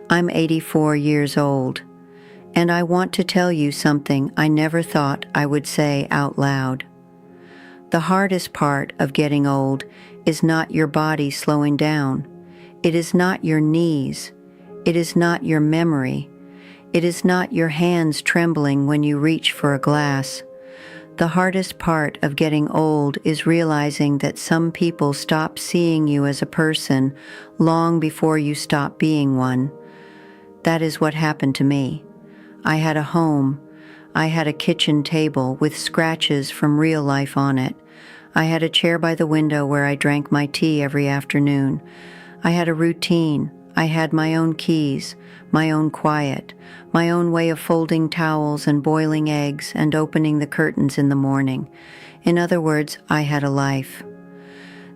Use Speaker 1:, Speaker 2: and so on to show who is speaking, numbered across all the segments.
Speaker 1: I'm 84 years old, and I want to tell you something I never thought I would say out loud. The hardest part of getting old is not your body slowing down. It is not your knees. It is not your memory. It is not your hands trembling when you reach for a glass. The hardest part of getting old is realizing that some people stop seeing you as a person long before you stop being one. That is what happened to me. I had a home. I had a kitchen table with scratches from real life on it. I had a chair by the window where I drank my tea every afternoon. I had a routine. I had my own keys, my own quiet, my own way of folding towels and boiling eggs and opening the curtains in the morning. In other words, I had a life.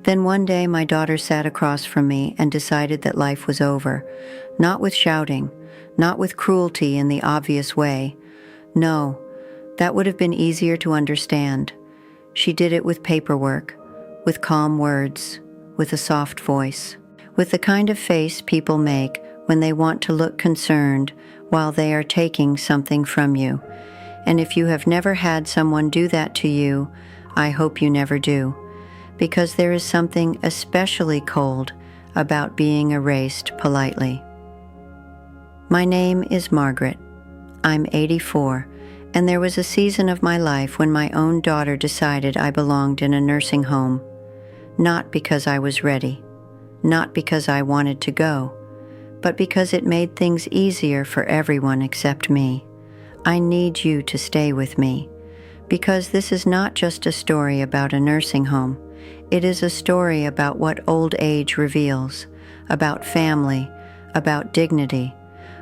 Speaker 1: Then one day my daughter sat across from me and decided that life was over. Not with shouting, not with cruelty in the obvious way. No, that would have been easier to understand. She did it with paperwork, with calm words, with a soft voice, with the kind of face people make when they want to look concerned while they are taking something from you. And if you have never had someone do that to you, I hope you never do, because there is something especially cold about being erased politely. My name is Margaret. I'm 84, and there was a season of my life when my own daughter decided I belonged in a nursing home. Not because I was ready, not because I wanted to go, but because it made things easier for everyone except me. I need you to stay with me, because this is not just a story about a nursing home. It is a story about what old age reveals, about family, about dignity,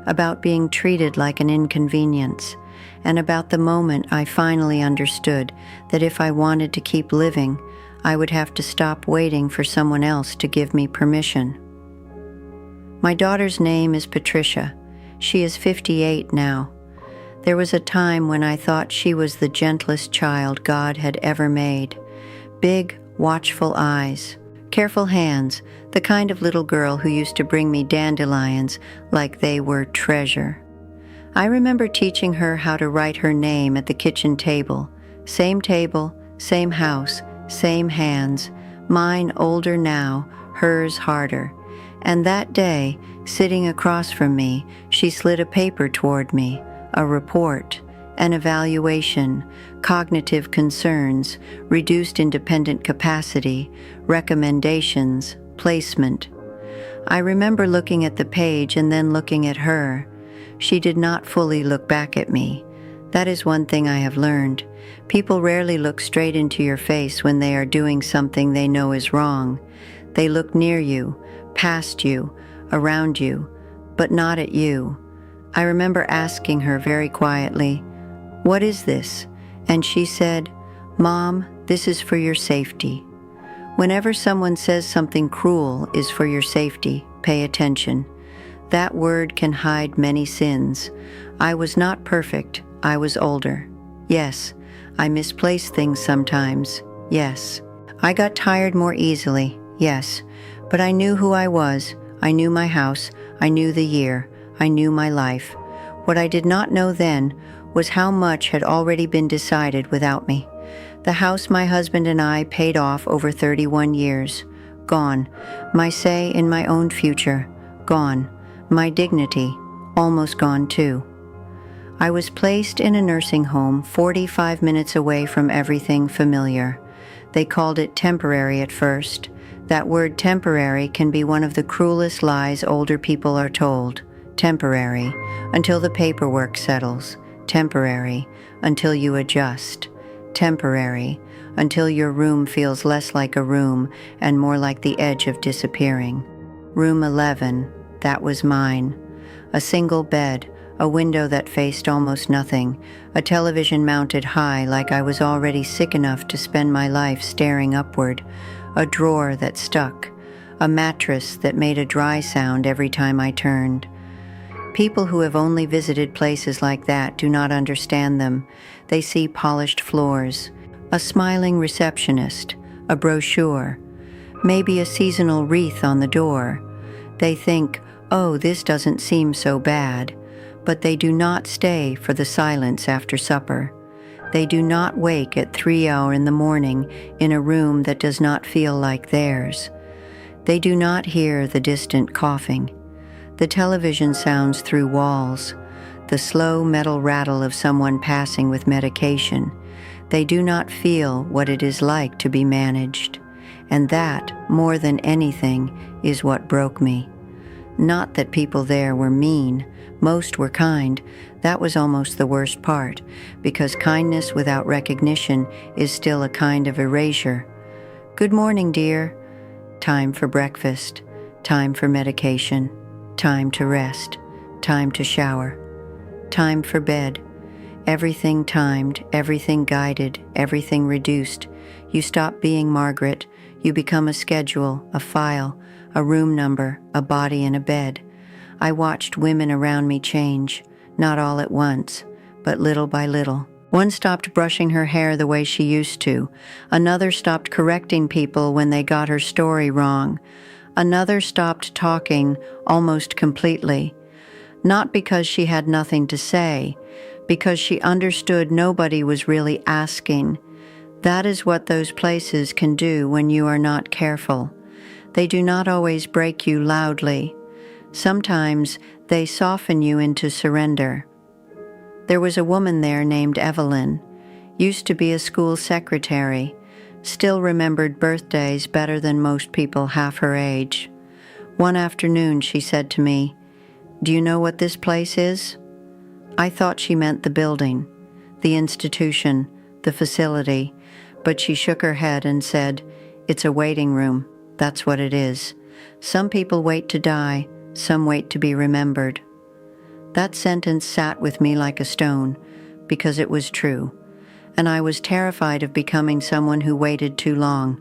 Speaker 1: about being treated like an inconvenience, and about the moment I finally understood that if I wanted to keep living, I would have to stop waiting for someone else to give me permission. My daughter's name is Patricia. She is 58 now. There was a time when I thought she was the gentlest child God had ever made. Big, watchful eyes, careful hands, the kind of little girl who used to bring me dandelions like they were treasure. I remember teaching her how to write her name at the kitchen table. Same house, same hands, mine older now, hers harder. And that day, sitting across from me, she slid a paper toward me, a report, an evaluation, cognitive concerns, reduced independent capacity, recommendations, placement. I remember looking at the page and then looking at her. She did not fully look back at me. That is one thing I have learned. People rarely look straight into your face when they are doing something they know is wrong. They look near you, past you, around you, but not at you. I remember asking her very quietly, "What is this?" And she said, "Mom, this is for your safety." Whenever someone says something cruel is for your safety, pay attention. That word can hide many sins. I was not perfect. I was older. Yes, I misplaced things sometimes. Yes. I got tired more easily. Yes. But I knew who I was. I knew my house. I knew the year. I knew my life. What I did not know then was how much had already been decided without me. The house my husband and I paid off over 31 years. Gone. My say in my own future. Gone. My dignity. Almost gone too. I was placed in a nursing home 45 minutes away from everything familiar. They called it temporary at first. That word temporary can be one of the cruelest lies older people are told. Temporary, until the paperwork settles. Temporary, until you adjust. Temporary, until your room feels less like a room and more like the edge of disappearing. Room 11, that was mine. A single bed, a window that faced almost nothing, a television mounted high like I was already sick enough to spend my life staring upward, a drawer that stuck, a mattress that made a dry sound every time I turned. People who have only visited places like that do not understand them. They see polished floors, a smiling receptionist, a brochure, maybe a seasonal wreath on the door. They think, "Oh, this doesn't seem so bad," but they do not stay for the silence after supper. They do not wake at 3 in the morning in a room that does not feel like theirs. They do not hear the distant coughing, the television sounds through walls, the slow metal rattle of someone passing with medication. They do not feel what it is like to be managed. And that, more than anything, is what broke me. Not that people there were mean. Most were kind. That was almost the worst part, because kindness without recognition is still a kind of erasure. "Good morning, dear." Time for breakfast. Time for medication. Time to rest. Time to shower. Time for bed. Everything timed, everything guided, everything reduced. You stop being Margaret. You become a schedule, a file, a room number, a body in a bed. I watched women around me change, not all at once, but little by little. One stopped brushing her hair the way she used to. Another stopped correcting people when they got her story wrong. Another stopped talking almost completely. Not because she had nothing to say, because she understood nobody was really asking. That is what those places can do when you are not careful. They do not always break you loudly. Sometimes they soften you into surrender. There was a woman there named Evelyn, used to be a school secretary, still remembered birthdays better than most people half her age. One afternoon she said to me, "Do you know what this place is?" I thought she meant the building, the institution, the facility, but she shook her head and said, "It's a waiting room. That's what it is. Some people wait to die, some wait to be remembered." That sentence sat with me like a stone, because it was true, and I was terrified of becoming someone who waited too long.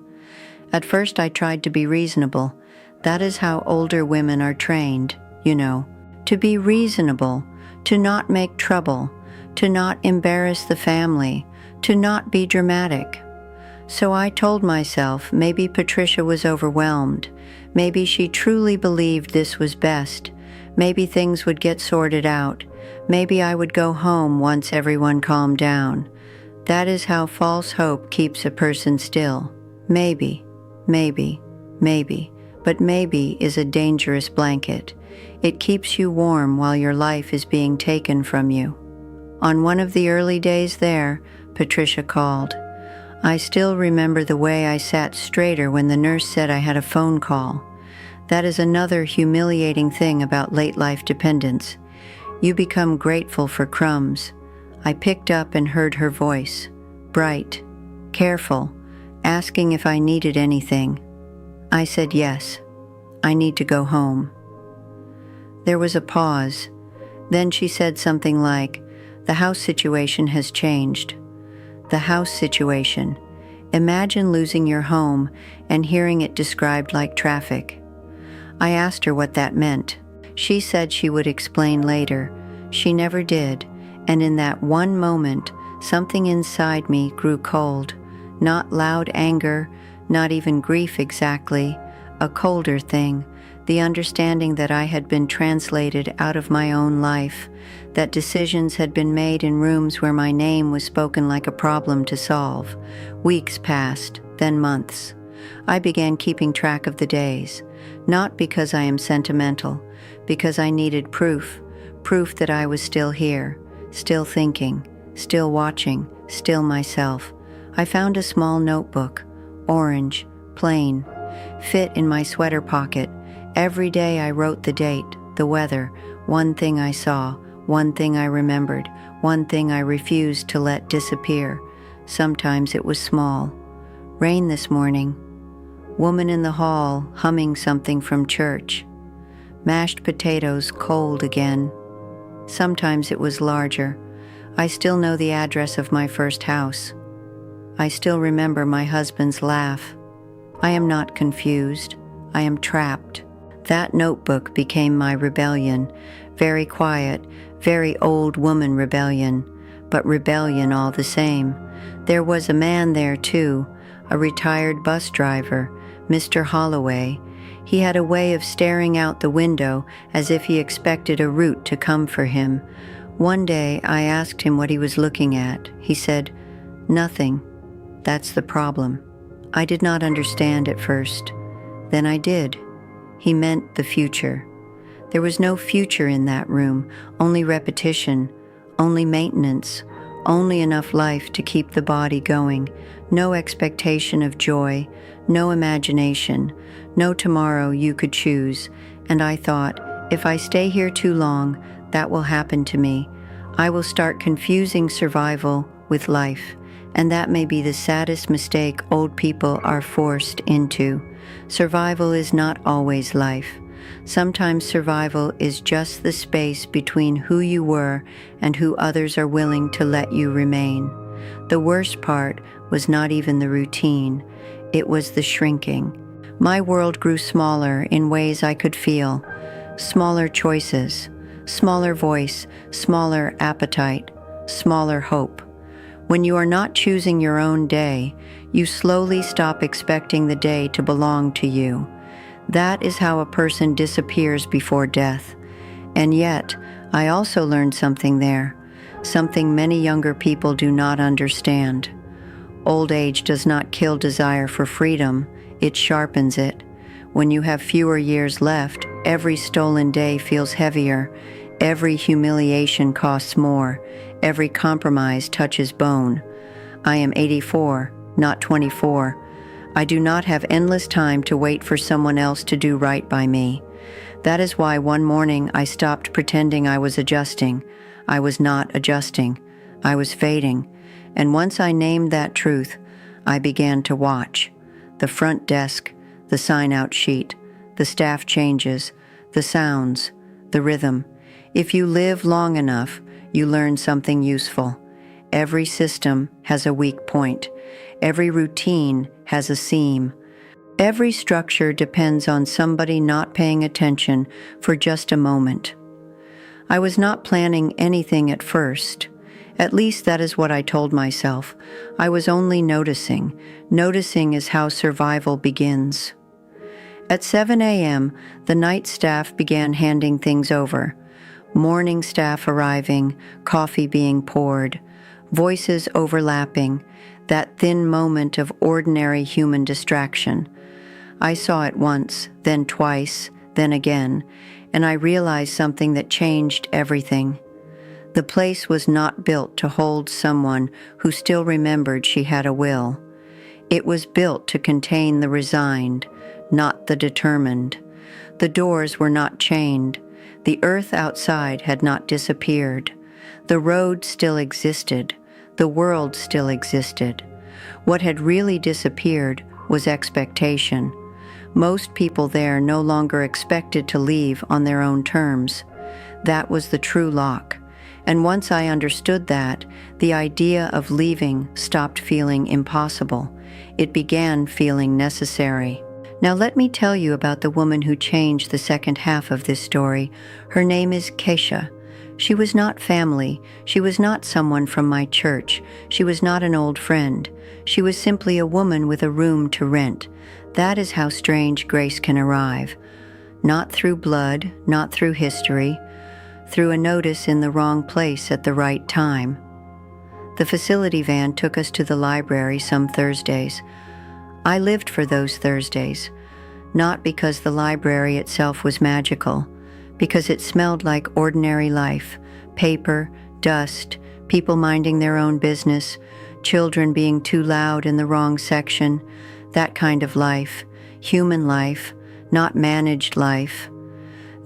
Speaker 1: At first I tried to be reasonable. That is how older women are trained, you know, to be reasonable, to not make trouble, to not embarrass the family, to not be dramatic. So I told myself maybe Patricia was overwhelmed. Maybe she truly believed this was best. Maybe things would get sorted out. Maybe I would go home once everyone calmed down. That is how false hope keeps a person still. Maybe, maybe, maybe. But maybe is a dangerous blanket. It keeps you warm while your life is being taken from you. On one of the early days there, Patricia called. I still remember the way I sat straighter when the nurse said I had a phone call. That is another humiliating thing about late life dependence. You become grateful for crumbs. I picked up and heard her voice, bright, careful, asking if I needed anything. I said yes. I need to go home. There was a pause. Then she said something like, "The house situation has changed." The house situation. Imagine losing your home and hearing it described like traffic. I asked her what that meant. She said she would explain later. She never did, and in that one moment, something inside me grew cold. Not loud anger, not even grief exactly, a colder thing, the understanding that I had been translated out of my own life, that decisions had been made in rooms where my name was spoken like a problem to solve. Weeks passed, then months. I began keeping track of the days, not because I am sentimental, because I needed proof that I was still here, still thinking, still watching, still myself. I found a small notebook, orange, plain, fit in my sweater pocket. Every day I wrote the date, the weather, one thing I saw, one thing I remembered, one thing I refused to let disappear. Sometimes it was small. Rain this morning. Woman in the hall humming something from church. Mashed potatoes cold again. Sometimes it was larger. I still know the address of my first house. I still remember my husband's laugh. I am not confused. I am trapped. That notebook became my rebellion. Very quiet, very old woman rebellion, but rebellion all the same. There was a man there too, a retired bus driver, Mr. Holloway. He had a way of staring out the window as if he expected a route to come for him. One day I asked him what he was looking at. He said, "Nothing. That's the problem." I did not understand at first. Then I did. He meant the future. There was no future in that room, only repetition, only maintenance, only enough life to keep the body going, no expectation of joy, no imagination, no tomorrow you could choose. And I thought, if I stay here too long, that will happen to me. I will start confusing survival with life, and that may be the saddest mistake old people are forced into. Survival is not always life. Sometimes survival is just the space between who you were and who others are willing to let you remain. The worst part was not even the routine, it was the shrinking. My world grew smaller in ways I could feel. Smaller choices, smaller voice, smaller appetite, smaller hope. When you are not choosing your own day, you slowly stop expecting the day to belong to you. That is how a person disappears before death. And yet, I also learned something there, something many younger people do not understand. Old age does not kill desire for freedom, it sharpens it. When you have fewer years left, every stolen day feels heavier, every humiliation costs more, every compromise touches bone. I am 84, not 24. I do not have endless time to wait for someone else to do right by me. That is why one morning I stopped pretending I was adjusting. I was not adjusting. I was fading. And once I named that truth, I began to watch. The front desk, the sign-out sheet, the staff changes, the sounds, the rhythm. If you live long enough, you learn something useful. Every system has a weak point. Every routine has a seam. Every structure depends on somebody not paying attention for just a moment. I was not planning anything at first. At least that is what I told myself. I was only noticing. Noticing is how survival begins. At 7 a.m., the night staff began handing things over. Morning staff arriving, coffee being poured, voices overlapping, that thin moment of ordinary human distraction. I saw it once, then twice, then again, and I realized something that changed everything. The place was not built to hold someone who still remembered she had a will. It was built to contain the resigned, not the determined. The doors were not chained. The earth outside had not disappeared. The road still existed. The world still existed. What had really disappeared was expectation. Most people there no longer expected to leave on their own terms. That was the true lock. And once I understood that, the idea of leaving stopped feeling impossible. It began feeling necessary. Now let me tell you about the woman who changed the second half of this story. Her name is Keisha. She was not family. She was not someone from my church. She was not an old friend. She was simply a woman with a room to rent. That is how strange grace can arrive. Not through blood, not through history, through a notice in the wrong place at the right time. The facility van took us to the library some Thursdays. I lived for those Thursdays, not because the library itself was magical, because it smelled like ordinary life, paper, dust, people minding their own business, children being too loud in the wrong section, that kind of life, human life, not managed life.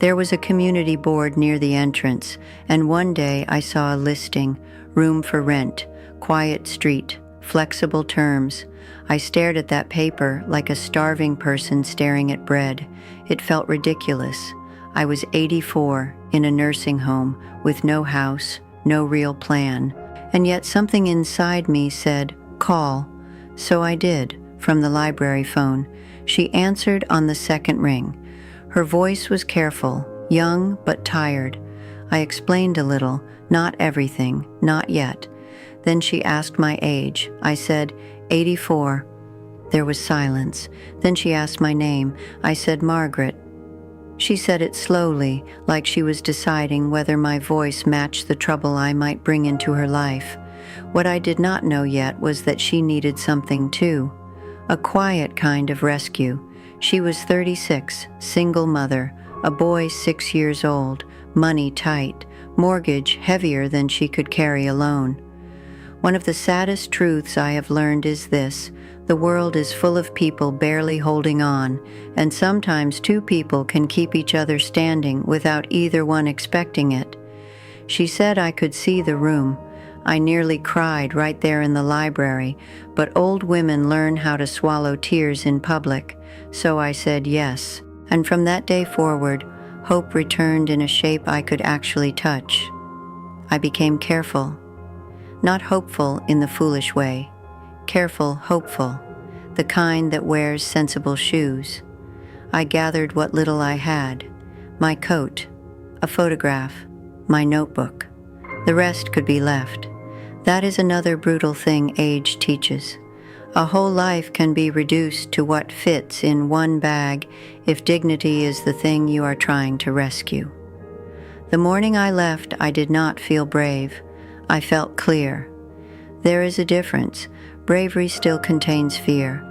Speaker 1: There was a community board near the entrance, and one day I saw a listing, room for rent, quiet street, flexible terms. I stared at that paper like a starving person staring at bread. It felt ridiculous. I was 84, in a nursing home, with no house, no real plan. And yet something inside me said, call. So I did, from the library phone. She answered on the second ring. Her voice was careful, young but tired. I explained a little, not everything, not yet. Then she asked my age. I said, 84. There was silence. Then she asked my name. I said, Margaret. She said it slowly, like she was deciding whether my voice matched the trouble I might bring into her life. What I did not know yet was that she needed something too. A quiet kind of rescue. She was 36, single mother, a boy 6 years old, money tight, mortgage heavier than she could carry alone. One of the saddest truths I have learned is this: the world is full of people barely holding on, and sometimes two people can keep each other standing without either one expecting it. She said I could see the room. I nearly cried right there in the library, but old women learn how to swallow tears in public, so I said yes. And from that day forward, hope returned in a shape I could actually touch. I became careful. Not hopeful in the foolish way. Careful, hopeful. The kind that wears sensible shoes. I gathered what little I had. My coat, a photograph, my notebook. The rest could be left. That is another brutal thing age teaches. A whole life can be reduced to what fits in one bag if dignity is the thing you are trying to rescue. The morning I left, I did not feel brave. I felt clear. There is a difference. Bravery still contains fear.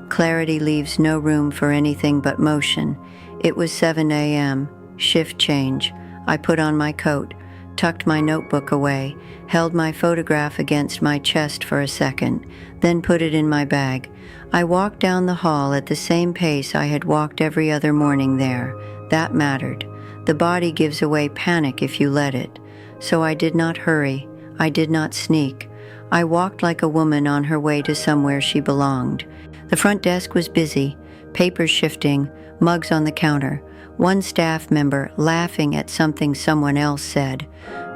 Speaker 1: Clarity leaves no room for anything but motion. It was 7 a.m., shift change. I put on my coat, tucked my notebook away, held my photograph against my chest for a second, then put it in my bag. I walked down the hall at the same pace I had walked every other morning there. That mattered. The body gives away panic if you let it. So I did not hurry. I did not sneak. I walked like a woman on her way to somewhere she belonged. The front desk was busy, papers shifting, mugs on the counter. One staff member laughing at something someone else said.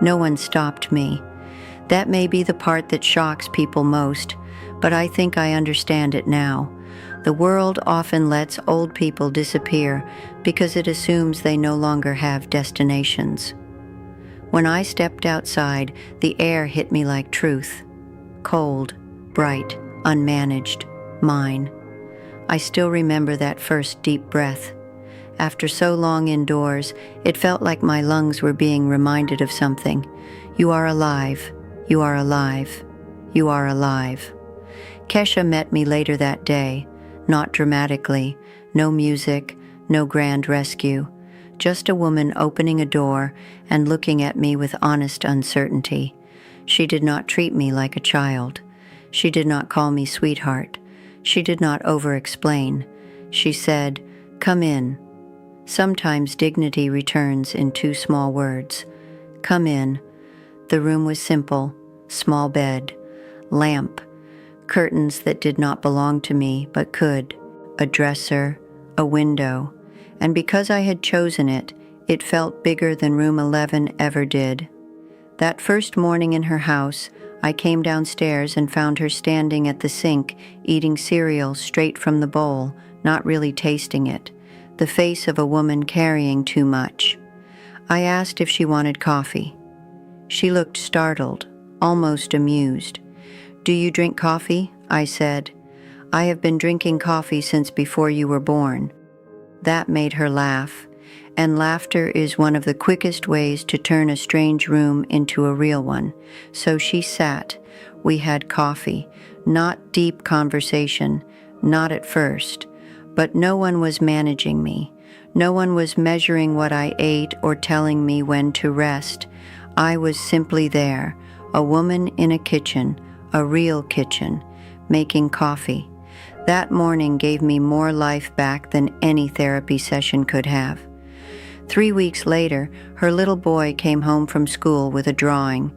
Speaker 1: No one stopped me. That may be the part that shocks people most, but I think I understand it now. The world often lets old people disappear because it assumes they no longer have destinations. When I stepped outside, the air hit me like truth. Cold, bright, unmanaged, mine. I still remember that first deep breath. After so long indoors, it felt like my lungs were being reminded of something. You are alive. You are alive. You are alive. Kesha met me later that day, not dramatically, no music, no grand rescue, just a woman opening a door and looking at me with honest uncertainty. She did not treat me like a child. She did not call me sweetheart. She did not over-explain. She said, "Come in." Sometimes dignity returns in 2 small words. Come in. The room was simple, small bed, lamp, curtains that did not belong to me but could, a dresser, a window, and because I had chosen it, it felt bigger than room 11 ever did. That first morning in her house, I came downstairs and found her standing at the sink, eating cereal straight from the bowl, not really tasting it. The face of a woman carrying too much. I asked if she wanted coffee. She looked startled, almost amused. "Do you drink coffee?" I said. "I have been drinking coffee since before you were born." That made her laugh, and laughter is one of the quickest ways to turn a strange room into a real one. So she sat. We had coffee, not deep conversation, not at first. But no one was managing me. No one was measuring what I ate or telling me when to rest. I was simply there, a woman in a kitchen, a real kitchen, making coffee. That morning gave me more life back than any therapy session could have. 3 weeks later, her little boy came home from school with a drawing.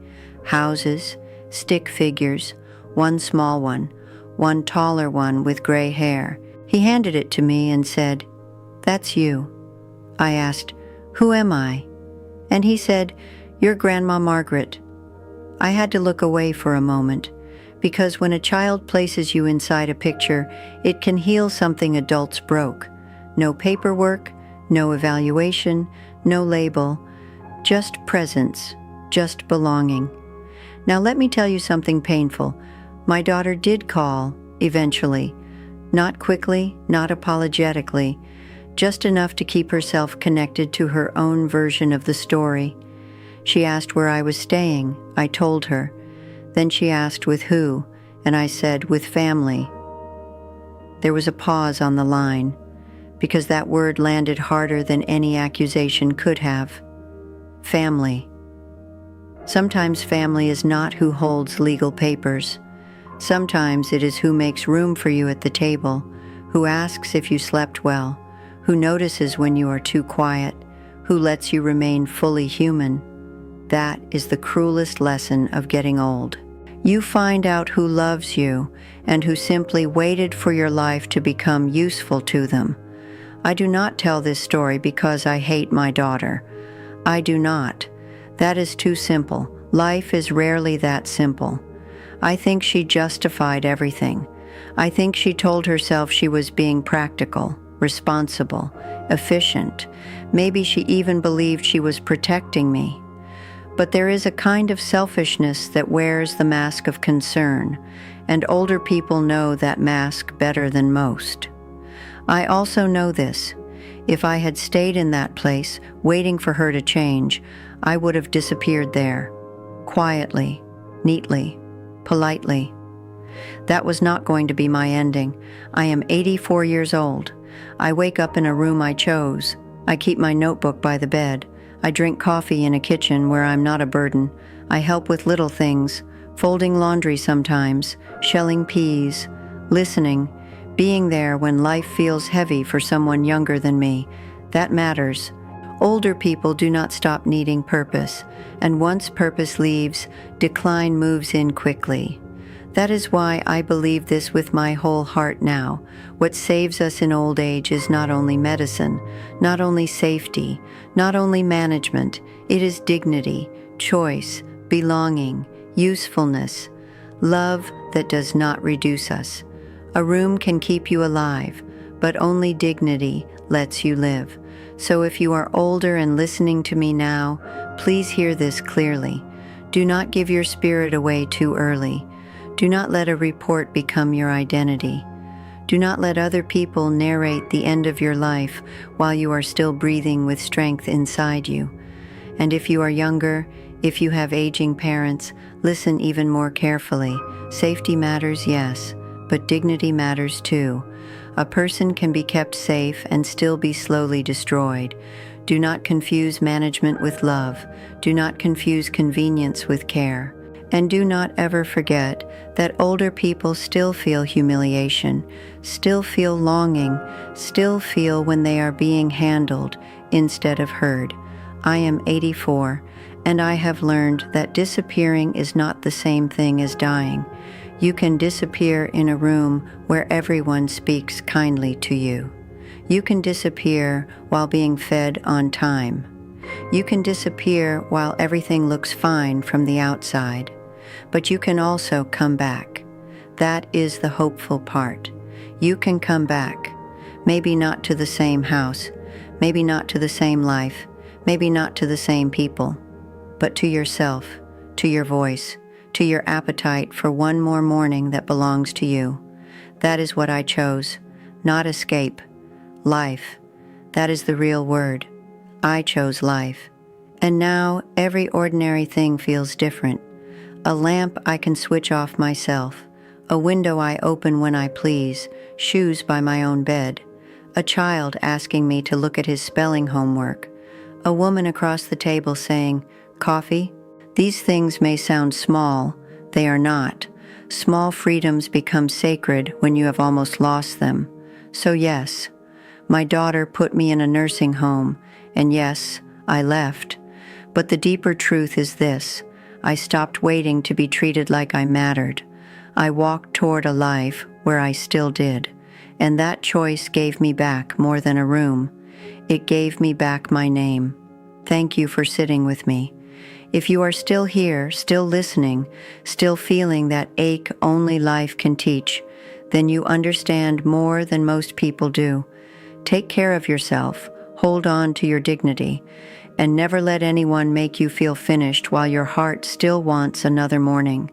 Speaker 1: Houses, stick figures, one small one taller one with gray hair. He handed it to me and said, "That's you." I asked, "Who am I?" And he said, "You're Grandma Margaret." I had to look away for a moment, because when a child places you inside a picture, it can heal something adults broke. No paperwork, no evaluation, no label, just presence, just belonging. Now let me tell you something painful. My daughter did call, eventually. Not quickly, not apologetically, just enough to keep herself connected to her own version of the story. She asked where I was staying. I told her. Then she asked with who, and I said with family. There was a pause on the line, because that word landed harder than any accusation could have. Family. Sometimes family is not who holds legal papers. Sometimes it is who makes room for you at the table, who asks if you slept well, who notices when you are too quiet, who lets you remain fully human. That is the cruelest lesson of getting old. You find out who loves you and who simply waited for your life to become useful to them. I do not tell this story because I hate my daughter. I do not. That is too simple. Life is rarely that simple. I think she justified everything. I think she told herself she was being practical, responsible, efficient. Maybe she even believed she was protecting me. But there is a kind of selfishness that wears the mask of concern, and older people know that mask better than most. I also know this. If I had stayed in that place, waiting for her to change, I would have disappeared there, quietly, neatly, politely. That was not going to be my ending. I am 84 years old. I wake up in a room I chose. I keep my notebook by the bed. I drink coffee in a kitchen where I'm not a burden. I help with little things, folding laundry sometimes, shelling peas, listening, being there when life feels heavy for someone younger than me. That matters. Older people do not stop needing purpose, and once purpose leaves, decline moves in quickly. That is why I believe this with my whole heart now. What saves us in old age is not only medicine, not only safety, not only management. It is dignity, choice, belonging, usefulness, love that does not reduce us. A room can keep you alive, but only dignity lets you live. So if you are older and listening to me now, please hear this clearly. Do not give your spirit away too early. Do not let a report become your identity. Do not let other people narrate the end of your life while you are still breathing with strength inside you. And if you are younger, if you have aging parents, listen even more carefully. Safety matters, yes, but dignity matters too. A person can be kept safe and still be slowly destroyed. Do not confuse management with love. Do not confuse convenience with care. And do not ever forget that older people still feel humiliation, still feel longing, still feel when they are being handled instead of heard. I am 84, and I have learned that disappearing is not the same thing as dying. You can disappear in a room where everyone speaks kindly to you. You can disappear while being fed on time. You can disappear while everything looks fine from the outside. But you can also come back. That is the hopeful part. You can come back. Maybe not to the same house, maybe not to the same life, maybe not to the same people, but to yourself, to your voice, to your appetite for one more morning that belongs to you. That is what I chose. Not escape. Life. That is the real word. I chose life. And now every ordinary thing feels different. A lamp I can switch off myself. A window I open when I please. Shoes by my own bed. A child asking me to look at his spelling homework. A woman across the table saying, "Coffee?" These things may sound small. They are not. Small freedoms become sacred when you have almost lost them. So yes, my daughter put me in a nursing home, and yes, I left. But the deeper truth is this. I stopped waiting to be treated like I mattered. I walked toward a life where I still did, and that choice gave me back more than a room. It gave me back my name. Thank you for sitting with me. If you are still here, still listening, still feeling that ache only life can teach, then you understand more than most people do. Take care of yourself, hold on to your dignity, and never let anyone make you feel finished while your heart still wants another morning.